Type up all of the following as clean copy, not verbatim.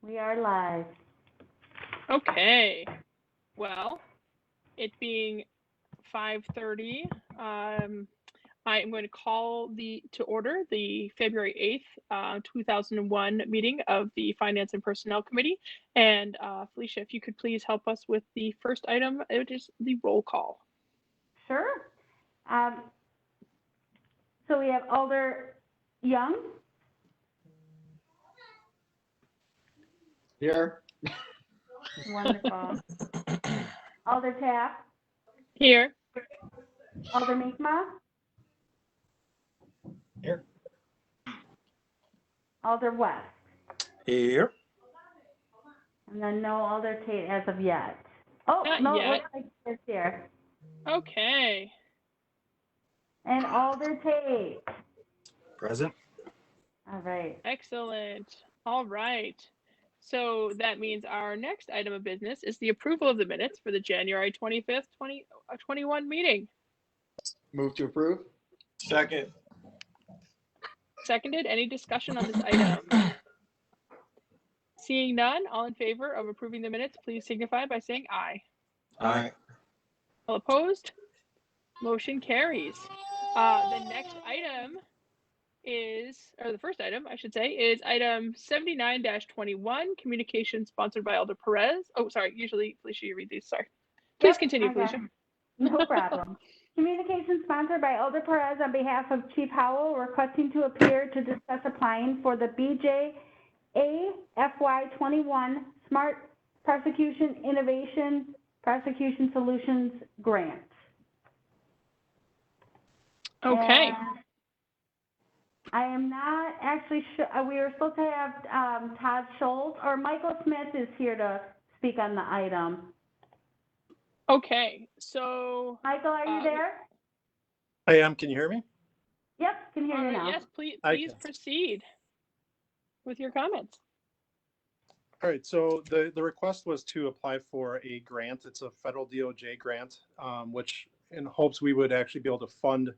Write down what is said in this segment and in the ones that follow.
We are live. Okay. Well, it being 5:30, I am going to call to order the February 8th, 2001 meeting of the Finance and Personnel Committee. And Felicia, if you could please help us with the first item, it is the roll call. Sure. So we have Alder Young. Here. Wonderful. Alder Taft. Here. Alder Minkma. Here. Alder West. Here. And then no Alder Tate as of yet. Oh, Not no, yet. it looks like it's here. Okay. And Alder Tate. Present. All right. Excellent. All right. So that means our next item of business is the approval of the minutes for the January 25th, 2021 meeting. Move to approve. Second. Seconded. Any discussion on this item? Seeing none, all in favor of approving the minutes, please signify by saying aye. Aye. All opposed? Motion carries. The next item or the first item, I should say, is item 79-21, communication sponsored by Alder Perez. Oh, sorry. Usually, Felicia, you read these. Sorry. Please continue, Felicia. No problem. Communication sponsored by Alder Perez on behalf of Chief Howell, requesting to appear to discuss applying for the BJA FY21 Smart Prosecution Innovation Prosecution Solutions Grant. Okay. And I am not actually sure. We were supposed to have Todd Schultz, or Michael Smith is here to speak on the item. Okay, so Michael, are you there? I am. Can you hear me? Yep, can hear you now. Yes, please proceed with your comments. All right, so the request was to apply for a grant. It's a federal DOJ grant, which in hopes we would actually be able to fund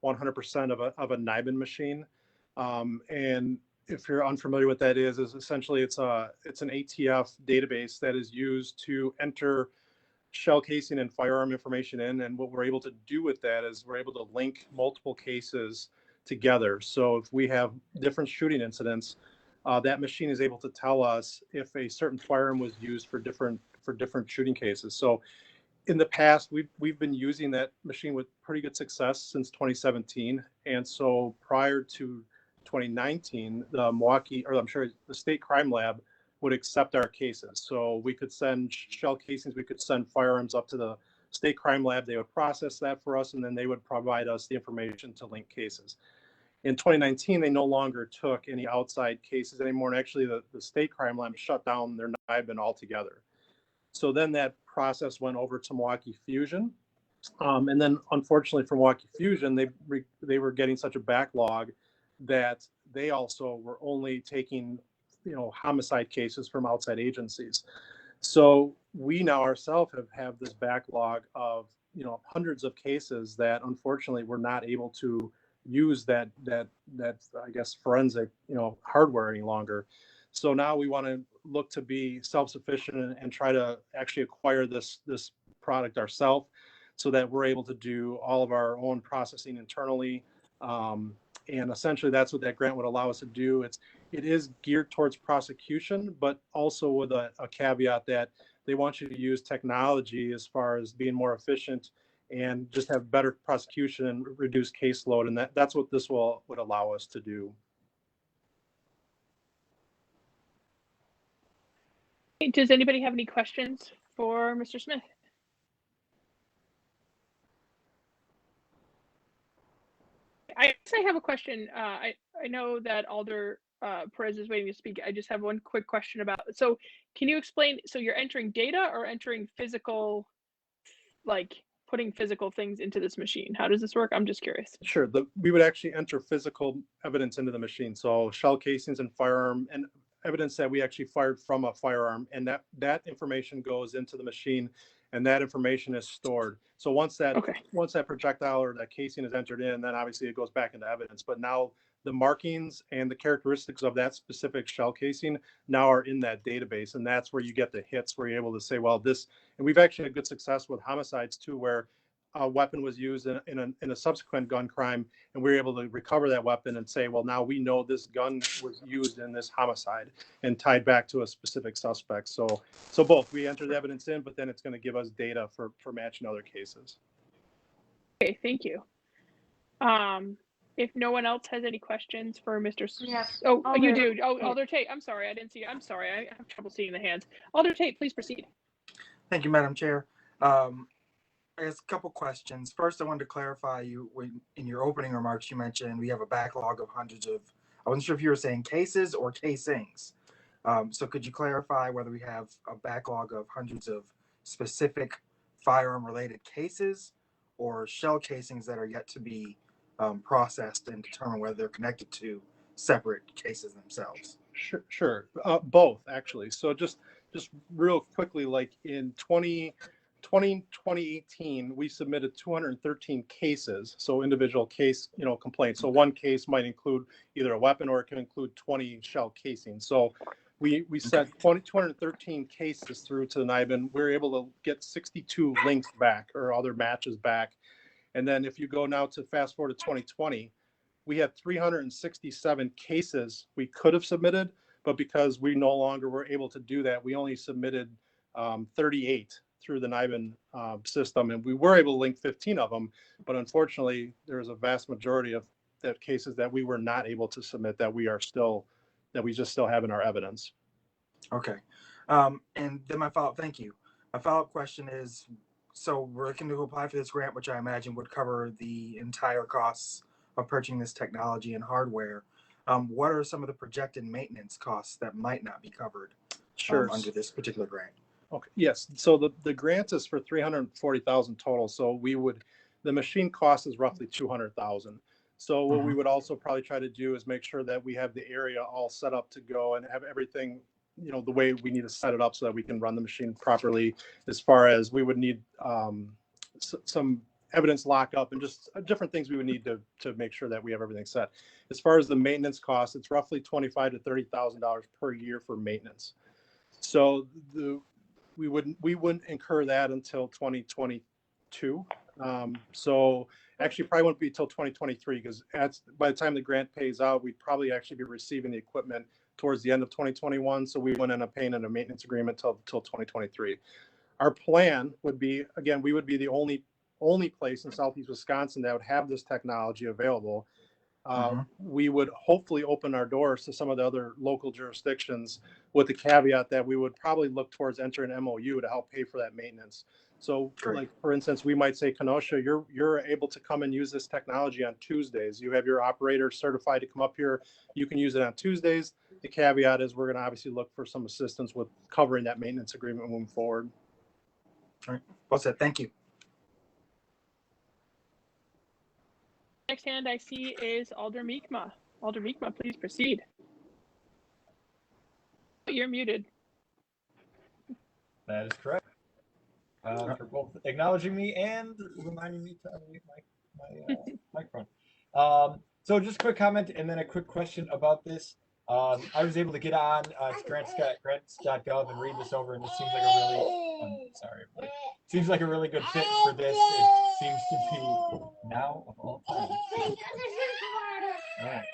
100% of a NIBIN machine. And if you're unfamiliar with that is essentially it's an ATF database that is used to enter shell casing and firearm information in. And what we're able to do with that is we're able to link multiple cases together. So if we have different shooting incidents, that machine is able to tell us if a certain firearm was used for different shooting cases. So in the past, we've been using that machine with pretty good success since 2017. And so prior to 2019, the state crime lab would accept our cases. So we could send shell casings, we could send firearms up to the state crime lab. They would process that for us, and then they would provide us the information to link cases. In 2019, they no longer took any outside cases anymore. And actually the state crime lab shut down their NIBIN altogether. So then that process went over to Milwaukee Fusion. And then unfortunately for Milwaukee Fusion, they were getting such a backlog that they also were only taking, homicide cases from outside agencies. So we now ourselves have this backlog of, hundreds of cases that unfortunately we're not able to use that I guess forensic, hardware any longer. So now we want to look to be self-sufficient and try to actually acquire this product ourselves so that we're able to do all of our own processing internally. And essentially that's what that grant would allow us to do. It is geared towards prosecution, but also with a caveat that they want you to use technology as far as being more efficient and just have better prosecution and reduce caseload. And that's what this would allow us to do. Does anybody have any questions for Mr. Smith? I guess I have a question. I know that Alder Perez is waiting to speak. I just have one quick question about, so can you explain, so you're entering data or entering physical, like putting physical things into this machine? How does this work? I'm just curious. Sure. We would actually enter physical evidence into the machine. So shell casings and firearm and evidence that we actually fired from a firearm, and that information goes into the machine, and that information is stored. So once that projectile or that casing is entered in, then obviously it goes back into evidence. But now the markings and the characteristics of that specific shell casing now are in that database. And that's where you get the hits where you're able to say, well, this, and we've actually had good success with homicides too, where a weapon was used in a subsequent gun crime, and we were able to recover that weapon and say, well, now we know this gun was used in this homicide and tied back to a specific suspect. So both, we enter the evidence in, but then it's going to give us data for matching other cases. Okay, thank you. If no one else has any questions for Mr. Yes. Oh, you Alder. do. Oh, Alder Tate. I'm sorry, I didn't see you. I'm sorry, I have trouble seeing the hands. Alder Tate, please proceed. Thank you, Madam Chair. I guess a couple questions. First, I wanted to clarify in your opening remarks, you mentioned we have a backlog of hundreds of, I wasn't sure if you were saying cases or casings. So could you clarify whether we have a backlog of hundreds of specific firearm related cases or shell casings that are yet to be processed and determine whether they're connected to separate cases themselves? Sure. Both actually. So just real quickly, like in 2018, we submitted 213 cases. So individual case, complaints. So one case might include either a weapon or it can include 20 shell casings. So we sent 213 cases through to the NIBIN. We were able to get 62 links back or other matches back. And then if you go now to fast forward to 2020, we had 367 cases we could have submitted, but because we no longer were able to do that, we only submitted 38 through the NIBIN system, and we were able to link 15 of them, but unfortunately, there's a vast majority of that cases that we were not able to submit that we just still have in our evidence. Okay. And then my follow-up, thank you. My follow-up question is, so we're looking to apply for this grant, which I imagine would cover the entire costs of purchasing this technology and hardware. What are some of the projected maintenance costs that might not be covered under this particular grant? Okay. Yes. So the grant is for $340,000 total. So the machine cost is roughly $200,000. So what we would also probably try to do is make sure that we have the area all set up to go and have everything, the way we need to set it up so that we can run the machine properly. As far as we would need some evidence lockup and just different things we would need to make sure that we have everything set. As far as the maintenance cost, it's roughly $25,000 to $30,000 per year for maintenance. So we wouldn't incur that until 2022. So actually probably won't be till 2023 because by the time the grant pays out, we'd probably actually be receiving the equipment towards the end of 2021. So we wouldn't end up paying in a maintenance agreement till 2023. Our plan would be, again, we would be the only place in Southeast Wisconsin that would have this technology available. We would hopefully open our doors to some of the other local jurisdictions with the caveat that we would probably look towards entering an MOU to help pay for that maintenance. So like, for instance, we might say, Kenosha, you're able to come and use this technology on Tuesdays. You have your operator certified to come up here. You can use it on Tuesdays. The caveat is we're going to obviously look for some assistance with covering that maintenance agreement moving forward. All right. Well said. Thank you. Next hand I see is Alder Miekma. Alder Miekma, please proceed. You're muted. That is correct. For both acknowledging me and reminding me to unmute my microphone. So just a quick comment and then a quick question about this. I was able to get on grants.gov and read this over, and it seems like seems like a really good fit for this. It seems to be now of all time. All right.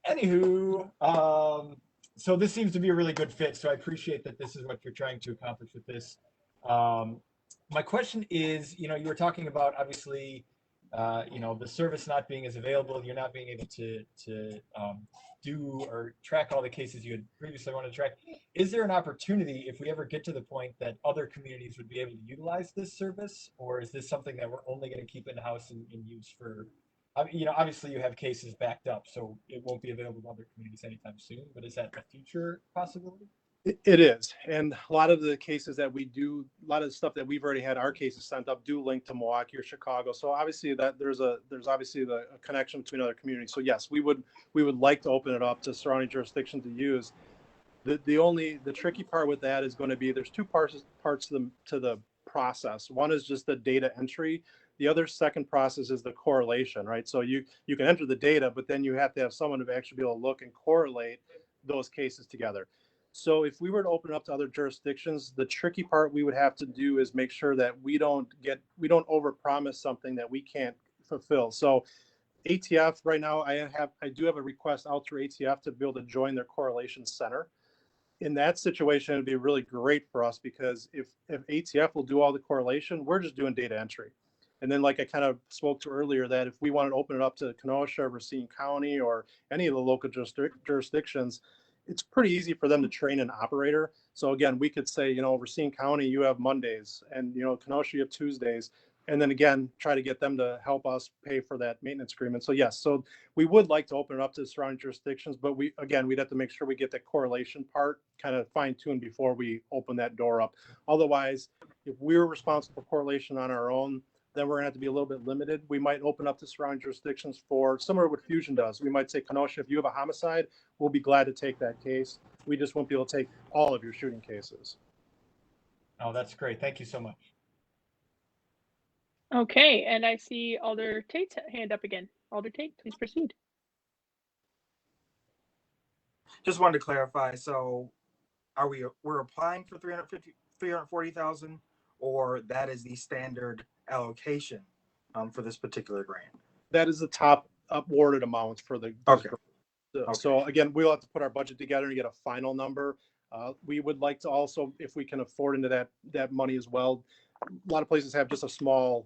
Anywho, so this seems to be a really good fit. So I appreciate that this is what you're trying to accomplish with this. My question is, you were talking about obviously, the service not being as available, you're not being able to do or track all the cases you had previously wanted to track. Is there an opportunity if we ever get to the point that other communities would be able to utilize this service, or is this something that we're only going to keep in-house and use for? Obviously you have cases backed up, so it won't be available to other communities anytime soon, but is that a future possibility? It is. And a lot of the cases that we do, a lot of the stuff that we've already had our cases sent up do link to Milwaukee or Chicago. So obviously that there's obviously a connection between other communities. So yes, we would like to open it up to surrounding jurisdictions to use. The tricky part with that is going to be there's two parts to the process. One is just the data entry. The other second process is the correlation, right? So you can enter the data, but then you have to have someone to actually be able to look and correlate those cases together. So if we were to open it up to other jurisdictions, the tricky part we would have to do is make sure that we don't overpromise something that we can't fulfill. So ATF right now, I do have a request out through ATF to be able to join their correlation center. In that situation, it'd be really great for us because if ATF will do all the correlation, we're just doing data entry. And then, like I kind of spoke to earlier, that if we wanted to open it up to Kenosha or Racine County or any of the local jurisdictions, it's pretty easy for them to train an operator. So again, we could say, Racine County, you have Mondays, and Kenosha, you have Tuesdays. And then again, try to get them to help us pay for that maintenance agreement. So yes, so we would like to open it up to the surrounding jurisdictions, but we'd have to make sure we get the correlation part kind of fine-tuned before we open that door up. Otherwise, if we're responsible for correlation on our own, then we're gonna have to be a little bit limited. We might open up to surrounding jurisdictions for similar to what Fusion does. We might say, Kenosha, if you have a homicide, we'll be glad to take that case. We just won't be able to take all of your shooting cases. Oh, that's great. Thank you so much. Okay, and I see Alder Tate's hand up again. Alder Tate, please proceed. Just wanted to clarify. So we're applying for 340,000, or that is the standard allocation for this particular grant? That is the top awarded amount for the. Okay. So again, we'll have to put our budget together and get a final number. We would like to also, if we can afford into that money as well. A lot of places have just a small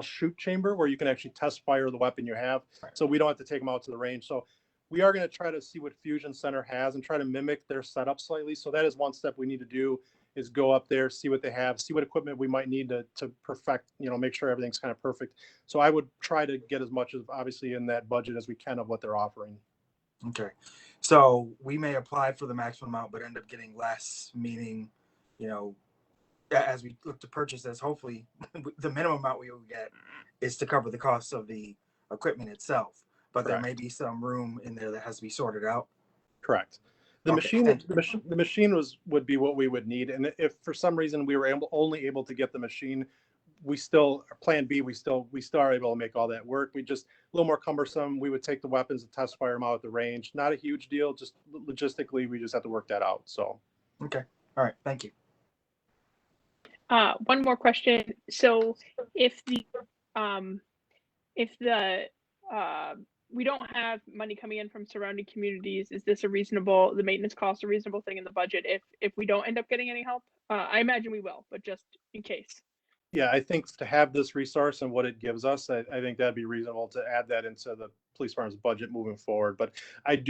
shoot chamber where you can actually test fire the weapon you have. Right. So we don't have to take them out to the range. So we are going to try to see what Fusion Center has and try to mimic their setup slightly. So that is one step we need to do, is go up there, see what they have, see what equipment we might need to perfect, make sure everything's kind of perfect. So I would try to get as much as obviously in that budget as we can of what they're offering. Okay. So we may apply for the maximum amount, but end up getting less, meaning, as we look to purchase this, hopefully the minimum amount we will get is to cover the costs of the equipment itself. But Correct. There may be some room in there that has to be sorted out. Correct. The Okay. machine would be what we would need. And if for some reason we were only able to get the machine, we still, plan B, we still are able to make all that work. We just a little more cumbersome. We would take the weapons and test fire them out at the range. Not a huge deal. Just logistically, we just have to work that out. So. Okay. All right. Thank you. One more question. So if we don't have money coming in from surrounding communities, is this the maintenance cost a reasonable thing in the budget if we don't end up getting any help? I imagine we will, but just in case. Yeah, I think to have this resource and what it gives us, I think that'd be reasonable to add that into the police department's budget moving forward. But I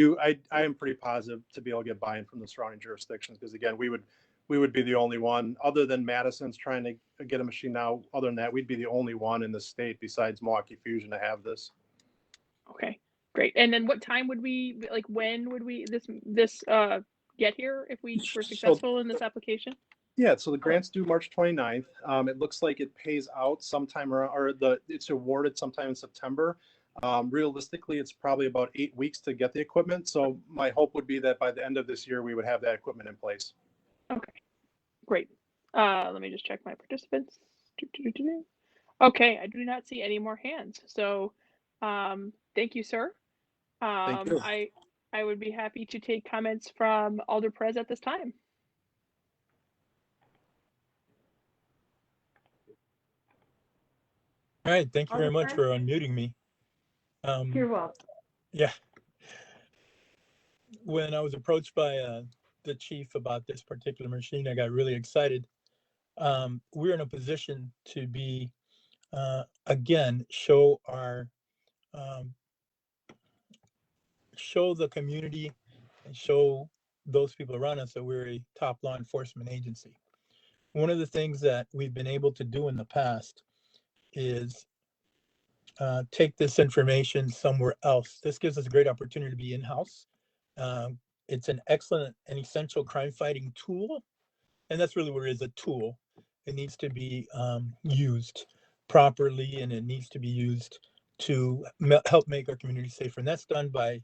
am pretty positive to be able to get buy-in from the surrounding jurisdictions, because again, we would be the only one, other than Madison's trying to get a machine now. Other than that, we'd be the only one in the state besides Milwaukee Fusion to have this. Okay, great. And then what time would when would this get here if we were successful in this application? Yeah, so the grant's due March 29th. It looks like it pays out sometime around, it's awarded sometime in September. Realistically, it's probably about 8 weeks to get the equipment. So my hope would be that by the end of this year, we would have that equipment in place. Okay, great. Let me just check my participants. Okay, I do not see any more hands. So thank you, sir. Thank you. I would be happy to take comments from Alder Perez at this time. All right, thank you very Alder much for unmuting me. You're welcome. Yeah. When I was approached by the chief about this particular machine, I got really excited. We're in a position to be, again, show the community and show those people around us that we're a top law enforcement agency. One of the things that we've been able to do in the past is take this information somewhere else. This gives us a great opportunity to be in-house. It's an excellent and essential crime fighting tool. And that's really what it is, a tool. It needs to be used properly, and it needs to be used to help make our community safer. And that's done by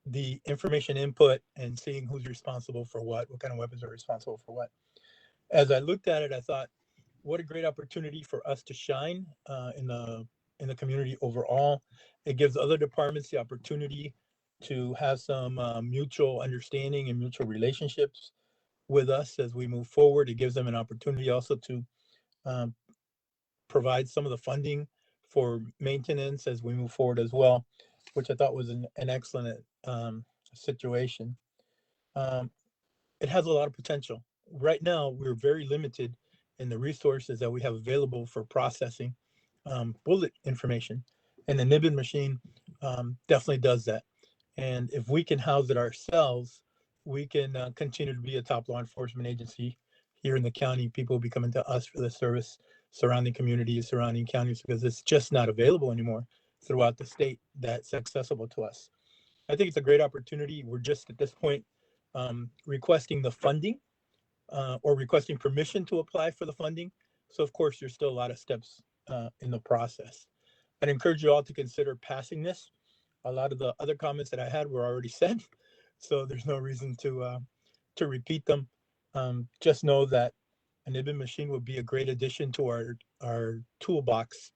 the information input and seeing who's responsible for what kind of weapons are responsible for what. As I looked at it, I thought, what a great opportunity for us to shine in the community overall. It gives other departments the opportunity to have some mutual understanding and mutual relationships with us as we move forward. It gives them an opportunity also to um, provide some of the funding for maintenance as we move forward as well, which I thought was an excellent situation. Um, it has a lot of potential. Right now, we're very limited in the resources that we have available for processing bullet information, and the Nibbin machine definitely does that. And if we can house it ourselves, we can continue to be a top law enforcement agency here in the county. People will be coming to us for the service, surrounding communities, surrounding counties, because it's just not available anymore throughout the state that's accessible to us. I think it's a great opportunity. We're just at this point requesting the funding or requesting permission to apply for the funding. So of course, there's still a lot of steps in the process. I'd encourage you all to consider passing this. A lot of the other comments that I had were already said, so there's no reason to repeat them. Just know that a Nibbin machine would be a great addition to our toolbox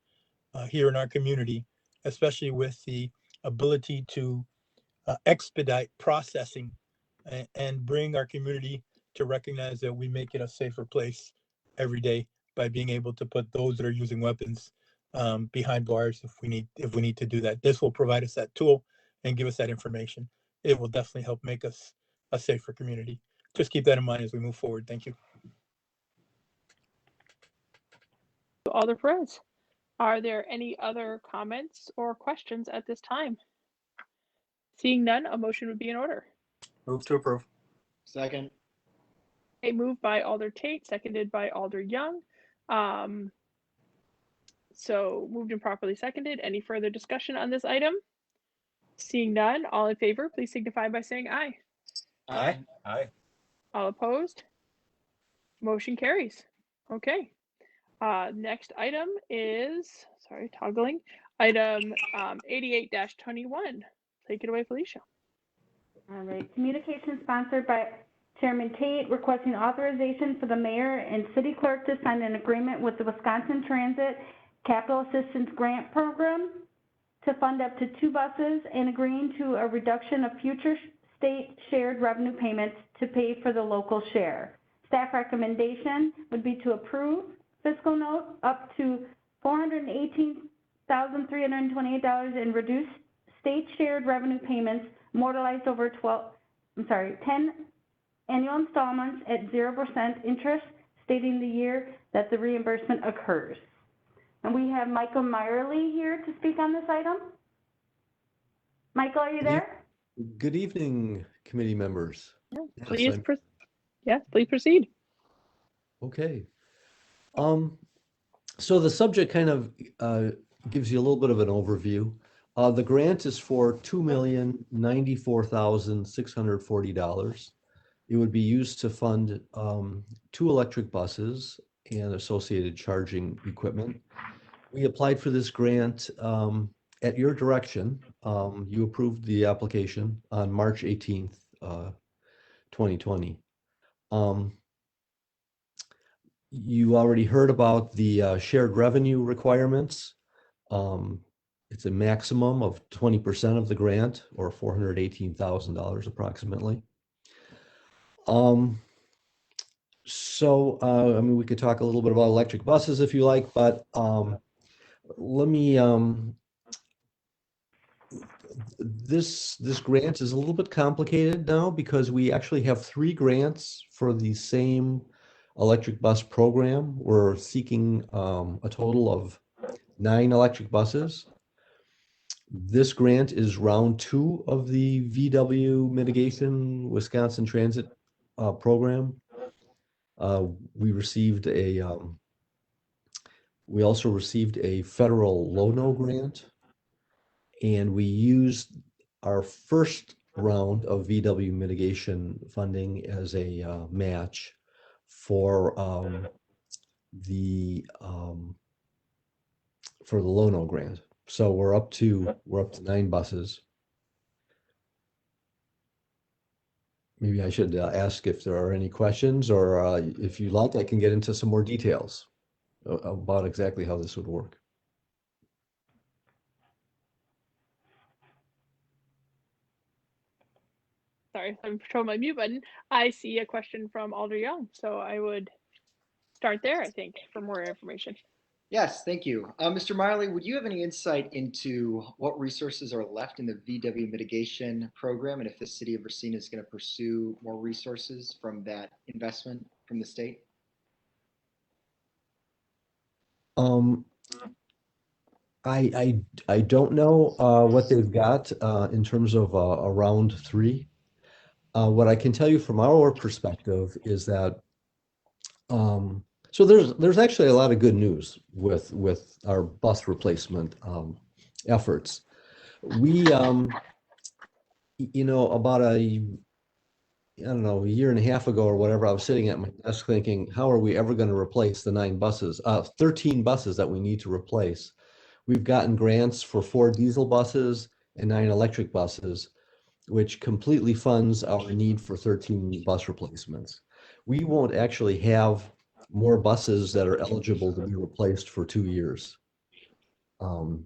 here in our community, especially with the ability to expedite processing and bring our community to recognize that we make it a safer place every day by being able to put those that are using weapons behind bars if we need to do that. This will provide us that tool and give us that information. It will definitely help make us a safer community. Just keep that in mind as we move forward. Thank you. Alder Perez, are there any other comments or questions at this time? Seeing none, a motion would be in order. Move to approve. Second. A move by Alder Tate, seconded by Alder Young. So moved and properly seconded. Any further discussion on this item? Seeing none, all in favor, please signify by saying aye. Aye. Aye. All opposed? Motion carries. Okay. Next item is, sorry, toggling, item 88-21. Take it away, Felicia. All right, communication sponsored by Chairman Tate requesting authorization for the mayor and city clerk to sign an agreement with the Wisconsin Transit Capital Assistance Grant Program to fund up to 2 buses and agreeing to a reduction of future state shared revenue payments to pay for the local share. Staff recommendation would be to approve fiscal note up to $418,328 in reduced state shared revenue payments mortalized over 10 annual installments at 0% interest, stating the year that the reimbursement occurs. And we have Michael Meyerly here to speak on this item. Michael, are you there? Good evening, committee members. Yeah, Yes, please, I'm- please proceed. Okay. So the subject kind of gives you a little bit of an overview. The grant is for $2,094,640. It would be used to fund 2 electric buses and associated charging equipment. We applied for this grant at your direction. You approved the application on March 18th, 2020. You already heard about the shared revenue requirements. It's a maximum of 20% of the grant, or $418,000 approximately. So, I mean, we could talk a little bit about electric buses if you like, but let me, this grant is a little bit complicated now because we actually have 3 grants for the same electric bus program. We're seeking a total of 9 electric buses. This grant is round 2 of the VW Mitigation Wisconsin Transit program. We also received a federal Low-No grant, and we used our first round of VW mitigation funding as a match for the Low-No grant. So we're up to 9 buses. Maybe I should ask if there are any questions, or if you like, I can get into some more details. about exactly how this would work. Sorry, I'm showing my mute button. I see a question from Alder Young, so I would start there, I think, for more information. Yes, thank you. Mr. Miley, would you have any insight into what resources are left in the VW mitigation program and if the city of Racine is going to pursue more resources from that investment from the state? I don't know what they've got in terms of a round three. What I can tell you from our perspective is that so there's actually a lot of good news with our bus replacement efforts. We about I don't know, a year and a half ago or whatever, I was sitting at my desk thinking, how are we ever going to replace the 13 buses that we need to replace? We've gotten grants for 4 diesel buses and 9 electric buses, which completely funds our need for 13 bus replacements. We won't actually have more buses that are eligible to be replaced for 2 years.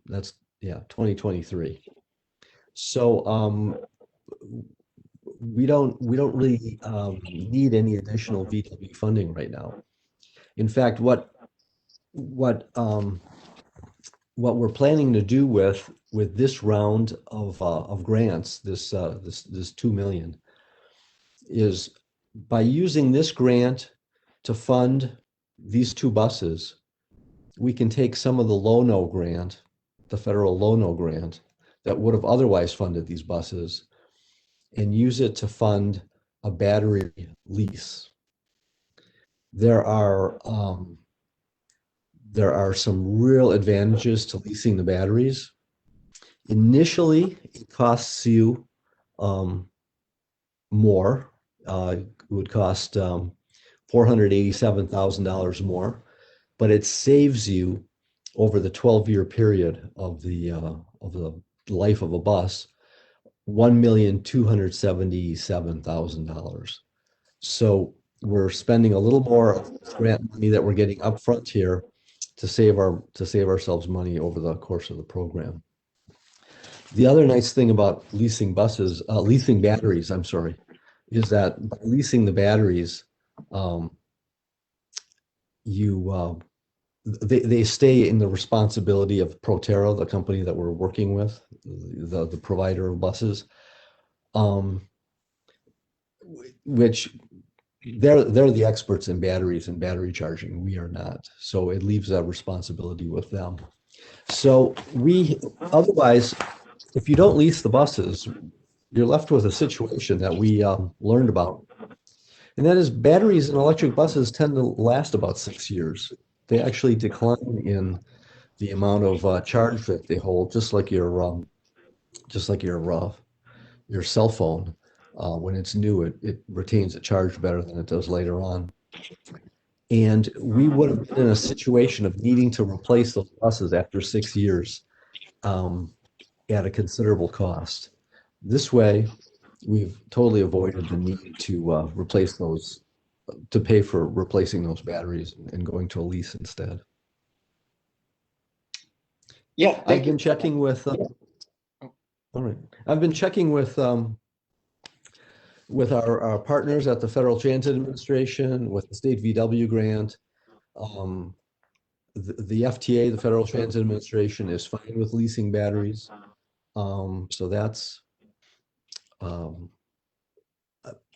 That's 2023. So we don't really need any additional VW funding right now. In fact, what we're planning to do with this round of grants, this 2 million, is by using this grant to fund these 2 buses, we can take some of the Low-No grant, the federal Low-No grant, that would have otherwise funded these buses, and use it to fund a battery lease. There are some real advantages to leasing the batteries. Initially, it costs you more. It would cost $487,000 more, but it saves you over the 12-year period of the life of a bus $1,277,000. So we're spending a little more grant money that we're getting upfront here to save ourselves money over the course of the program. The other nice thing about leasing batteries, I'm sorry, is that by leasing the batteries, they stay in the responsibility of Proterra, the company that we're working with, the provider of buses, which they're the experts in batteries and battery charging. We are not. So it leaves that responsibility with them. So otherwise, if you don't lease the buses, you're left with a situation that we learned about. And that is batteries in electric buses tend to last about 6 years. They actually decline in the amount of charge that they hold, just like your cell phone. When it's new, it retains a charge better than it does later on. And we would have been in a situation of needing to replace those buses after 6 years at a considerable cost. This way, we've totally avoided the need to replace those, to pay for replacing those batteries and going to a lease instead. Yeah, I've been checking with. All right, I've been checking with our partners at the Federal Transit Administration, with the state VW grant. The FTA, the Federal Transit Administration, is fine with leasing batteries. So that's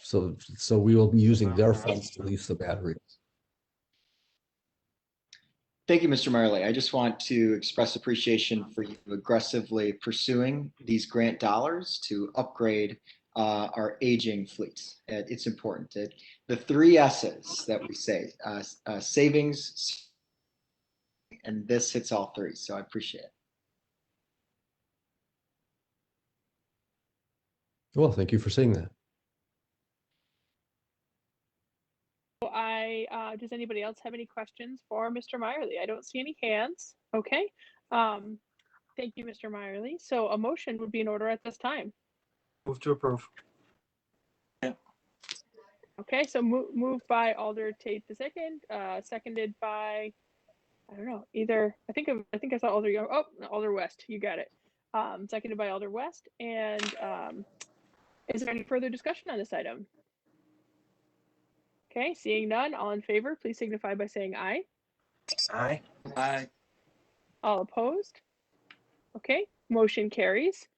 so we will be using their funds to lease the batteries. Thank you, Mr. Marley. I just want to express appreciation for you aggressively pursuing these grant dollars to upgrade our aging fleets. It's important. The 3 S's that we say, savings, and this hits all 3. So I appreciate it. Well, thank you for saying that. Does anybody else have any questions for Mr. Meyerly? I don't see any hands. Okay. Thank you, Mr. Meyerly. So a motion would be in order at this time. Move to approve. Okay, so moved by Alder Tate II, seconded by I don't know, either, I think I saw Alder Young. Oh, Alder West, you got it. Seconded by Alder West. And is there any further discussion on this item? Okay, seeing none, all in favor, please signify by saying aye. Aye. Aye. All opposed? Okay, motion carries.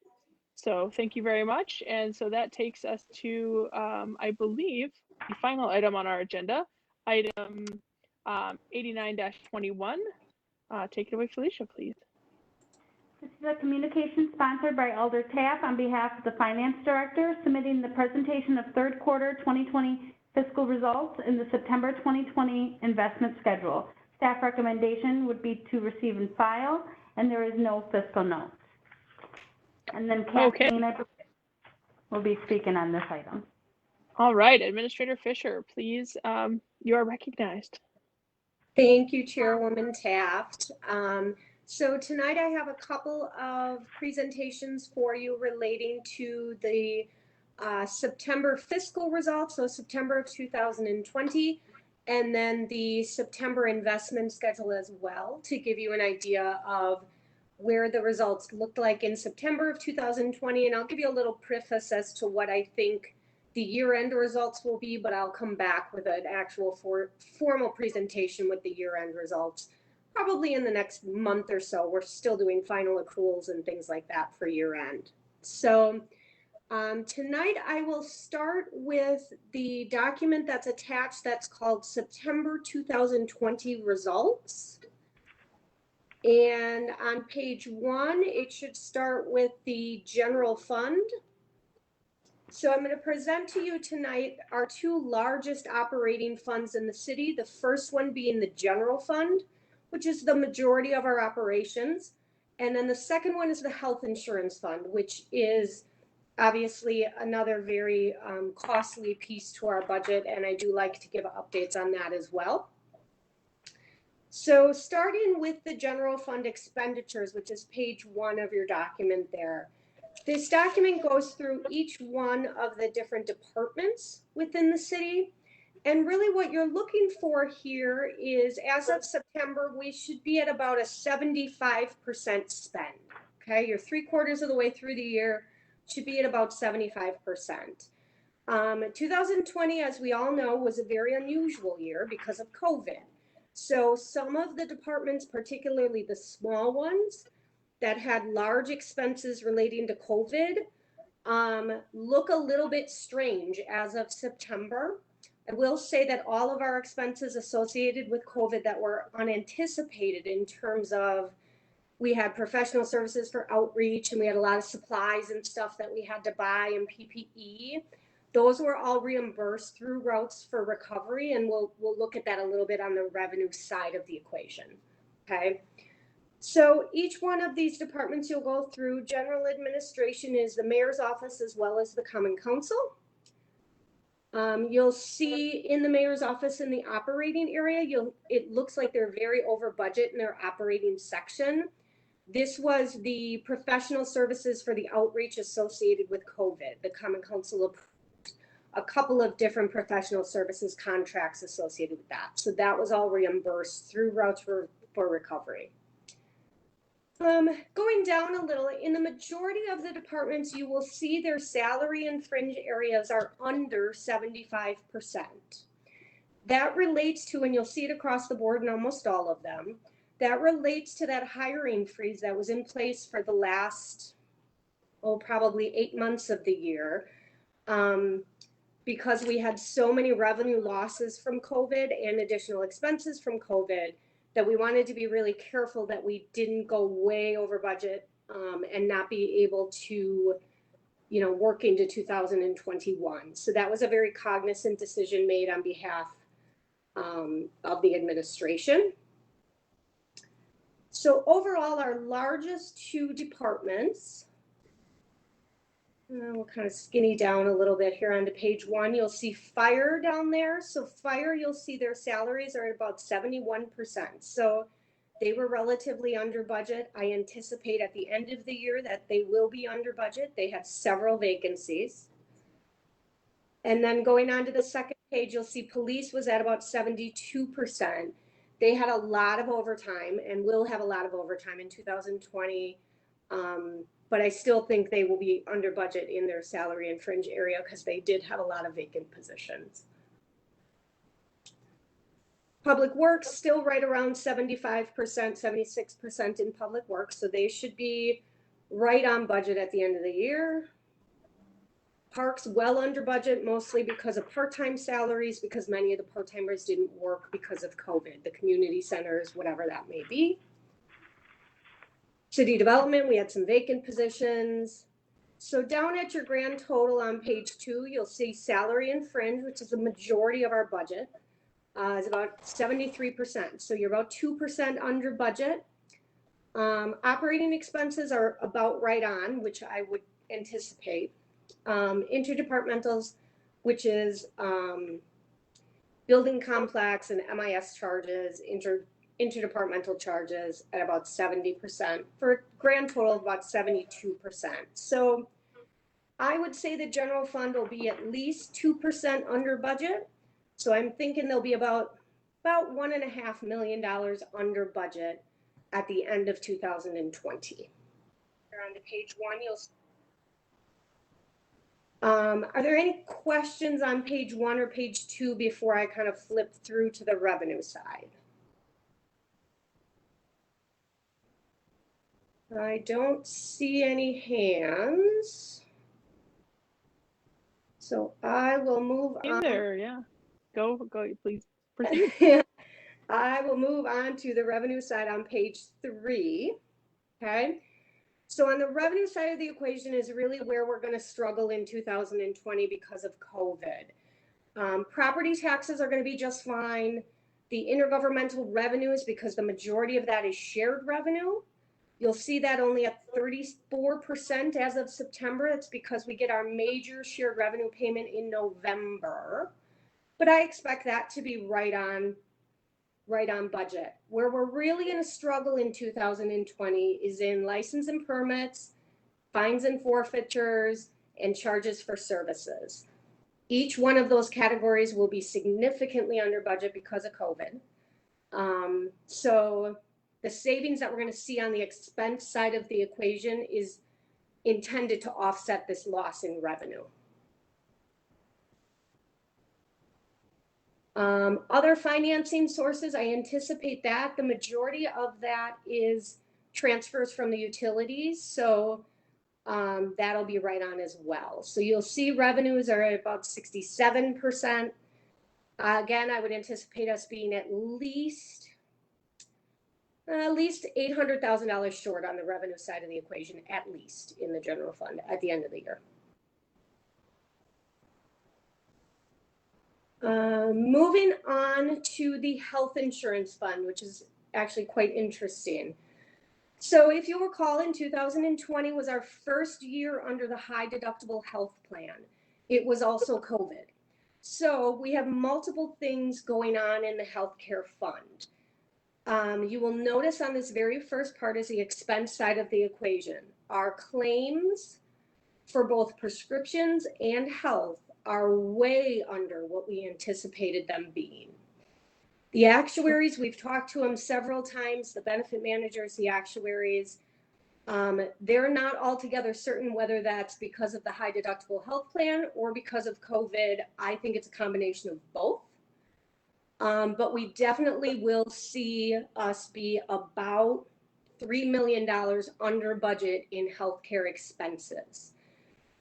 So thank you very much. And so that takes us to, I believe, the final item on our agenda, item 89-21. Take it away, Felicia, please. This is a communication sponsored by Alder Taff on behalf of the Finance Director, submitting the presentation of third quarter 2020 fiscal results in the September 2020 investment schedule. Staff recommendation would be to receive and file, and there is no fiscal notes. And then Kathleen will be speaking on this item. All right, Administrator Fisher, please, you are recognized. Thank you, Chairwoman Taft. So tonight I have a couple of presentations for you relating to the September fiscal results, so September of 2020, and then the September investment schedule as well, to give you an idea of where the results looked like in September of 2020. And I'll give you a little preface as to what I think the year-end results will be, but I'll come back with an actual formal presentation with the year-end results probably in the next month or so. We're still doing final accruals and things like that for year-end. So tonight I will start with the document that's attached that's called September 2020 results. And on page 1, it should start with the general fund. So I'm going to present to you tonight our two largest operating funds in the city. The first one being the general fund, which is the majority of our operations. And then the second one is the health insurance fund, which is obviously another very costly piece to our budget. And I do like to give updates on that as well. So starting with the general fund expenditures, which is page 1 of your document there. This document goes through each one of the different departments within the city. And really what you're looking for here is, as of September, we should be at about a 75% spend. Okay, you're 3/4 of the way through the year, should be at about 75%. 2020, as we all know, was a very unusual year because of COVID. So some of the departments, particularly the small ones that had large expenses relating to COVID, look a little bit strange as of September. I will say that all of our expenses associated with COVID that were unanticipated in terms of, we had professional services for outreach and we had a lot of supplies and stuff that we had to buy and PPE. Those were all reimbursed through routes for recovery, and we'll look at that a little bit on the revenue side of the equation. Okay, so each one of these departments you'll go through. General administration is the mayor's office as well as the common council. You'll see in the mayor's office in the operating area, it looks like they're very over budget in their operating section. This was the professional services for the outreach associated with COVID. The common council approved a couple of different professional services contracts associated with that. So that was all reimbursed through routes for recovery. Going down a little, in the majority of the departments, you will see their salary and fringe areas are under 75%. That relates to, and you'll see it across the board in almost all of them, that relates to that hiring freeze that was in place for the last, probably 8 months of the year. Because we had so many revenue losses from COVID and additional expenses from COVID, that we wanted to be really careful that we didn't go way over budget and not be able to, work into 2021. So that was a very cognizant decision made on behalf of the administration. So overall, our largest two departments, we'll kind of skinny down a little bit here onto page 1. You'll see fire down there. So fire, you'll see their salaries are at about 71%. So they were relatively under budget. I anticipate at the end of the year that they will be under budget. They have several vacancies. And then going on to the second page, you'll see police was at about 72%. They had a lot of overtime and will have a lot of overtime in 2020. But I still think they will be under budget in their salary and fringe area because they did have a lot of vacant positions. Public Works still right around 75%, 76% in Public Works. So they should be right on budget at the end of the year. Parks well under budget, mostly because of part-time salaries, because many of the part-timers didn't work because of COVID, the community centers, whatever that may be. City Development, we had some vacant positions. So down at your grand total on page 2, you'll see salary and fringe, which is the majority of our budget, is about 73%. So you're about 2% under budget. Operating expenses are about right on, which I would anticipate. Interdepartmentals, which is building complex and MIS charges, interdepartmental charges at about 70%, for a grand total of about 72%. So I would say the general fund will be at least 2% under budget. So I'm thinking there'll be about $1.5 million under budget at the end of 2020. On to page 1, you'll are there any questions on page 1 or page 2 before I kind of flip through to the revenue side? I don't see any hands. So I will move on. There, yeah. Go, please proceed. I will move on to the revenue side on page 3. Okay. So on the revenue side of the equation is really where we're going to struggle in 2020 because of COVID. Property taxes are going to be just fine. The intergovernmental revenues, because the majority of that is shared revenue, you'll see that only at 34% as of September. It's because we get our major shared revenue payment in November. But I expect that to be right on budget. Where we're really going to struggle in 2020 is in license and permits, fines and forfeitures, and charges for services. Each one of those categories will be significantly under budget because of COVID. So the savings that we're going to see on the expense side of the equation is intended to offset this loss in revenue. Other financing sources, I anticipate that the majority of that is transfers from the utilities. So that'll be right on as well. So you'll see revenues are at about 67%. Again, I would anticipate us being at least $800,000 short on the revenue side of the equation, at least in the general fund at the end of the year. Moving on to the health insurance fund, which is actually quite interesting. So if you'll recall, in 2020 was our first year under the high deductible health plan. It was also COVID. So we have multiple things going on in the healthcare fund. You will notice on this very first part is the expense side of the equation. Our claims for both prescriptions and health are way under what we anticipated them being. The actuaries, we've talked to them several times, the benefit managers, the actuaries, they're not altogether certain whether that's because of the high deductible health plan or because of COVID. I think it's a combination of both. But we definitely will see us be about $3 million under budget in healthcare expenses.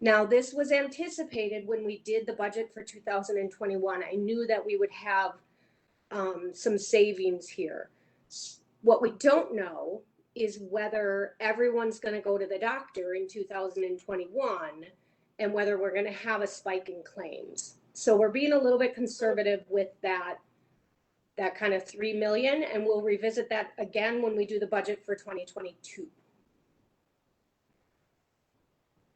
Now, this was anticipated when we did the budget for 2021. I knew that we would have some savings here. What we don't know is whether everyone's going to go to the doctor in 2021 and whether we're going to have a spike in claims. So we're being a little bit conservative with that kind of 3 million, and we'll revisit that again when we do the budget for 2022.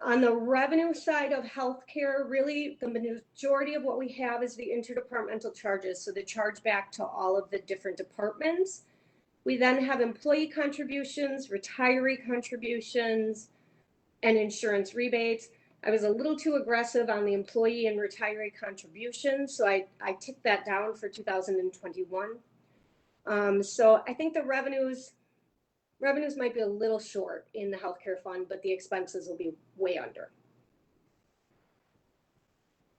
On the revenue side of healthcare, really the majority of what we have is the interdepartmental charges, so the charge back to all of the different departments. We then have employee contributions, retiree contributions, and insurance rebates. I was a little too aggressive on the employee and retiree contributions, so I ticked that down for 2021. So I think the revenues might be a little short in the healthcare fund, but the expenses will be way under.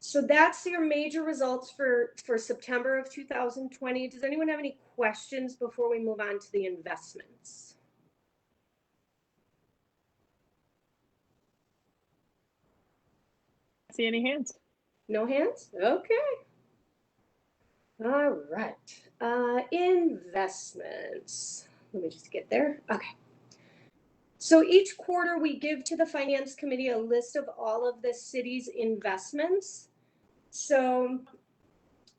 So that's your major results for September of 2020. Does anyone have any questions before we move on to the investments? See any hands? No hands? Okay. All right. Investments. Let me just get there. Okay. So each quarter we give to the Finance Committee a list of all of the city's investments. So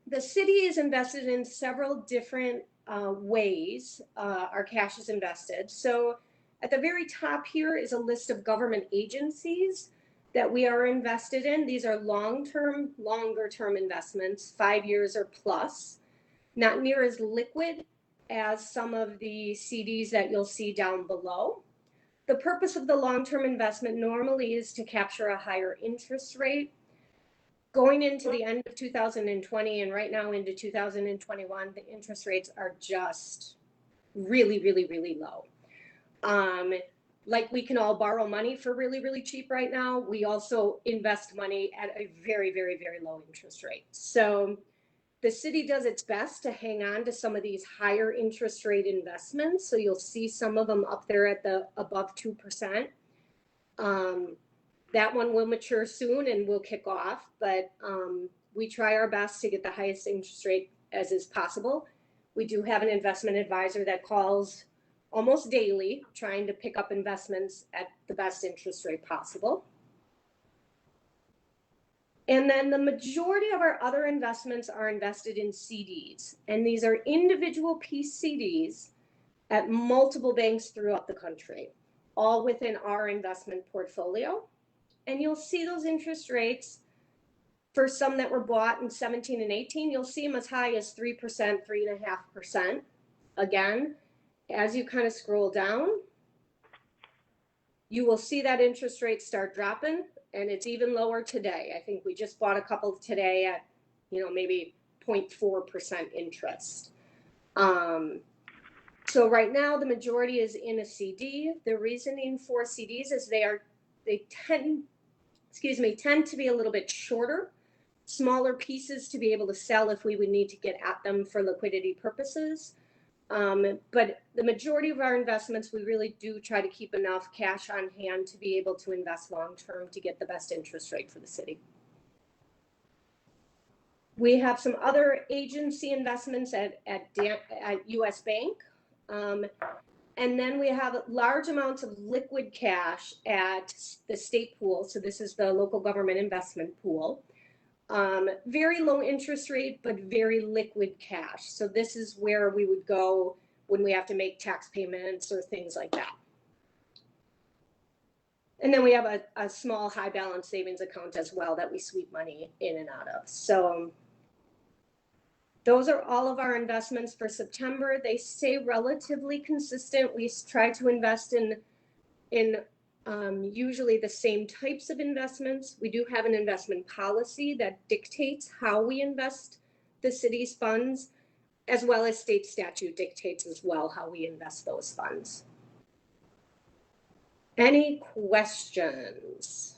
the city is invested in several different ways our cash is invested. So at the very top here is a list of government agencies that we are invested in. These are longer term investments, 5 years or plus, not near as liquid as some of the CDs that you'll see down below. The purpose of the long-term investment normally is to capture a higher interest rate. Going into the end of 2020 and right now into 2021, the interest rates are just really, really, really low. Like we can all borrow money for really, really cheap right now. We also invest money at a very, very, very low interest rate. So the city does its best to hang on to some of these higher interest rate investments. So you'll see some of them up there at the above 2%. That one will mature soon and will kick off, but we try our best to get the highest interest rate as is possible. We do have an investment advisor that calls almost daily trying to pick up investments at the best interest rate possible. And then the majority of our other investments are invested in CDs, and these are individual piece CDs at multiple banks throughout the country, all within our investment portfolio. And you'll see those interest rates for some that were bought in 17 and 18, you'll see them as high as 3%, 3.5%. Again, as you kind of scroll down, you will see that interest rate start dropping, and it's even lower today. I think we just bought a couple today at, maybe 0.4% interest. So right now the majority is in a CD. The reasoning for CDs is they tend to be a little bit shorter, smaller pieces to be able to sell if we would need to get at them for liquidity purposes. But the majority of our investments, we really do try to keep enough cash on hand to be able to invest long-term to get the best interest rate for the city. We have some other agency investments at US Bank. And then we have large amounts of liquid cash at the state pool. So this is the local government investment pool. Very low interest rate, but very liquid cash. So this is where we would go when we have to make tax payments or things like that. And then we have a small high balance savings account as well that we sweep money in and out of. So those are all of our investments for September. They stay relatively consistent. We try to invest in usually the same types of investments. We do have an investment policy that dictates how we invest the city's funds, as well as state statute dictates as well how we invest those funds. Any questions?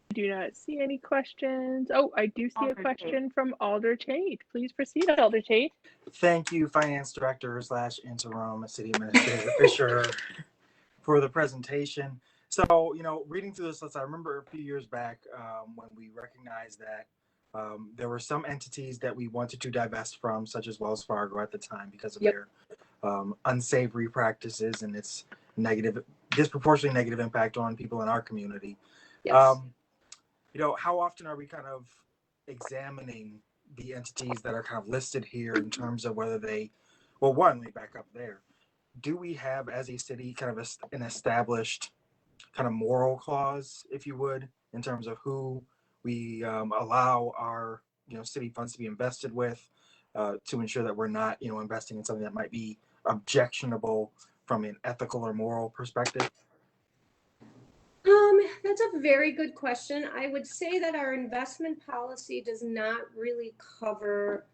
I do not see any questions. Oh, I do see Alder a question from Alder Tate. Please proceed, Alder Tate. Thank you, Finance Director / Interim City Administrator Fisher, for the presentation. So, reading through this list, I remember a few years back when we recognized that there were some entities that we wanted to divest from, such as Wells Fargo at the time, because of their unsavory practices and its disproportionately negative impact on people in our community. Yes. How often are we kind of examining the entities that are kind of listed here in terms of whether let me back up there. Do we have, as a city, kind of an established kind of moral clause, if you would, in terms of who we allow our, city funds to be invested with, to ensure that we're not, investing in something that might be objectionable from an ethical or moral perspective? That's a very good question. I would say that our investment policy does not really cover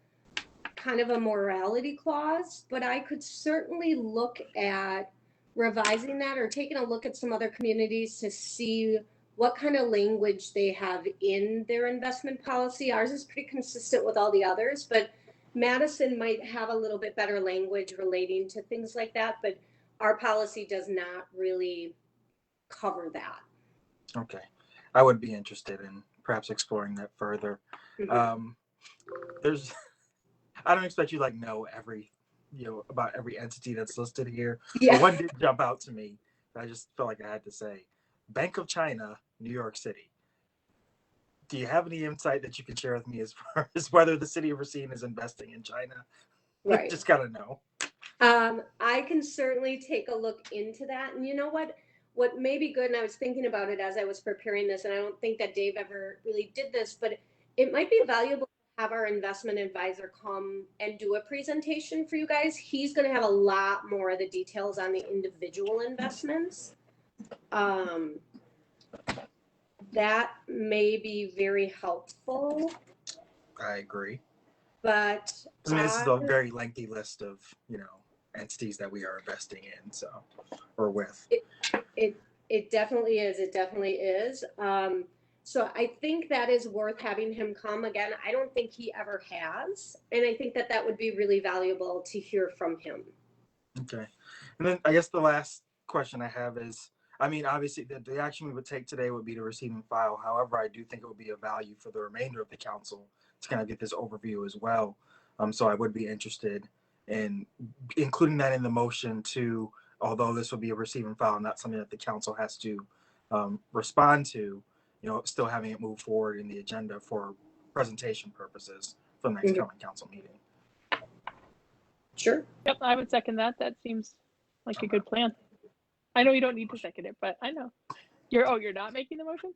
kind of a morality clause, but I could certainly look at revising that or taking a look at some other communities to see what kind of language they have in their investment policy. Ours is pretty consistent with all the others, but Madison might have a little bit better language relating to things like that, but our policy does not really cover that. Okay. I would be interested in perhaps exploring that further. Mhm. There's, I don't expect you like know every, about every entity that's listed here. Yeah. But one did jump out to me that I just felt like I had to say. Bank of China, New York City. Do you have any insight that you can share with me as far as whether the city of Racine is investing in China? Right. Just gotta know. I can certainly take a look into that. And you know what may be good, and I was thinking about it as I was preparing this, and I don't think that Dave ever really did this, but it might be valuable to have our investment advisor come and do a presentation for you guys. He's going to have a lot more of the details on the individual investments. That may be very helpful. I agree. But I mean, this is a very lengthy list of, entities that we are investing in, or with. It definitely is. It definitely is. So I think that is worth having him come again. I don't think he ever has. And I think that would be really valuable to hear from him. Okay. And then I guess the last question I have is, I mean, obviously the action we would take today would be to receive and file. However, I do think it would be of value for the remainder of the council to kind of get this overview as well. So I would be interested in including that in the motion to, although this will be a receive and file, not something that the council has to respond to, still having it move forward in the agenda for presentation purposes for the next coming council meeting. Sure. Yep, I would second that. That seems like a good plan. I know you don't need to second it, but I know. You're not making the motion?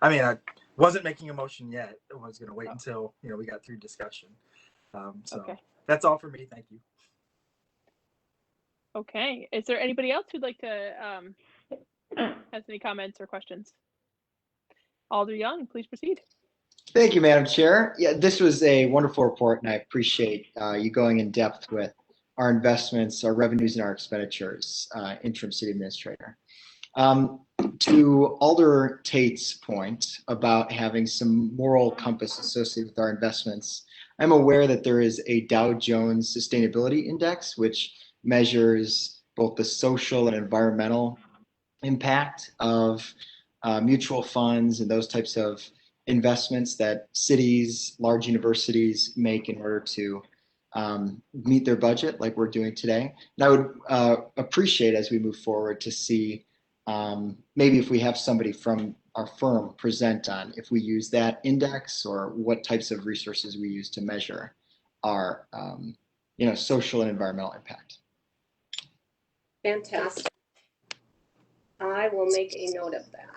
I mean, I wasn't making a motion yet. I was going to wait until, we got through discussion. So Okay. That's all for me. Thank you. Okay. Is there anybody else who'd like to has any comments or questions? Alder Young, please proceed. Thank you, Madam Chair. Yeah, this was a wonderful report, and I appreciate you going in depth with our investments, our revenues, and our expenditures, Interim City Administrator. To Alder Tate's point about having some moral compass associated with our investments, I'm aware that there is a Dow Jones Sustainability Index, which measures both the social and environmental impact of mutual funds and those types of investments that cities, large universities make in order to meet their budget like we're doing today. And I would appreciate as we move forward to see maybe if we have somebody from our firm present on if we use that index or what types of resources we use to measure our social and environmental impact. Fantastic. I will make a note of that.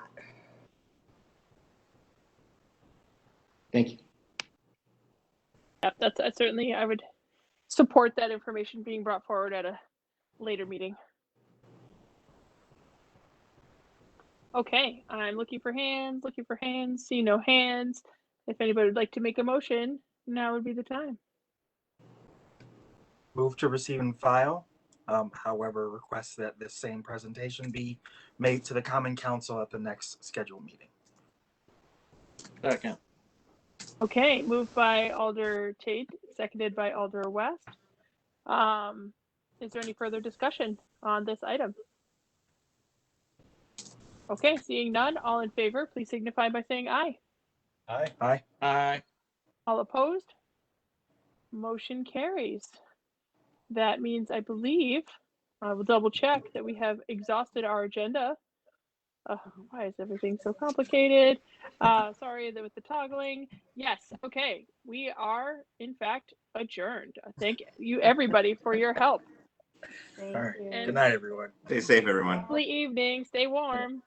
Thank you. Yep, that's certainly, I would support that information being brought forward at a later meeting. Okay, I'm looking for hands, see no hands. If anybody would like to make a motion, now would be the time. Move to receive and file. However, request that this same presentation be made to the Common Council at the next scheduled meeting. Second. Okay, moved by Alder Tate, seconded by Alder West. Is there any further discussion on this item? Okay, seeing none, all in favor, please signify by saying aye. Aye. Aye. Aye. All opposed? Motion carries. That means, I believe, I will double check that we have exhausted our agenda. Why is everything so complicated? Sorry with the toggling. Yes, okay. We are, in fact, adjourned. Thank you, everybody, for your help. All right. Good night, everyone. Stay safe, everyone. Lovely evening. Stay warm.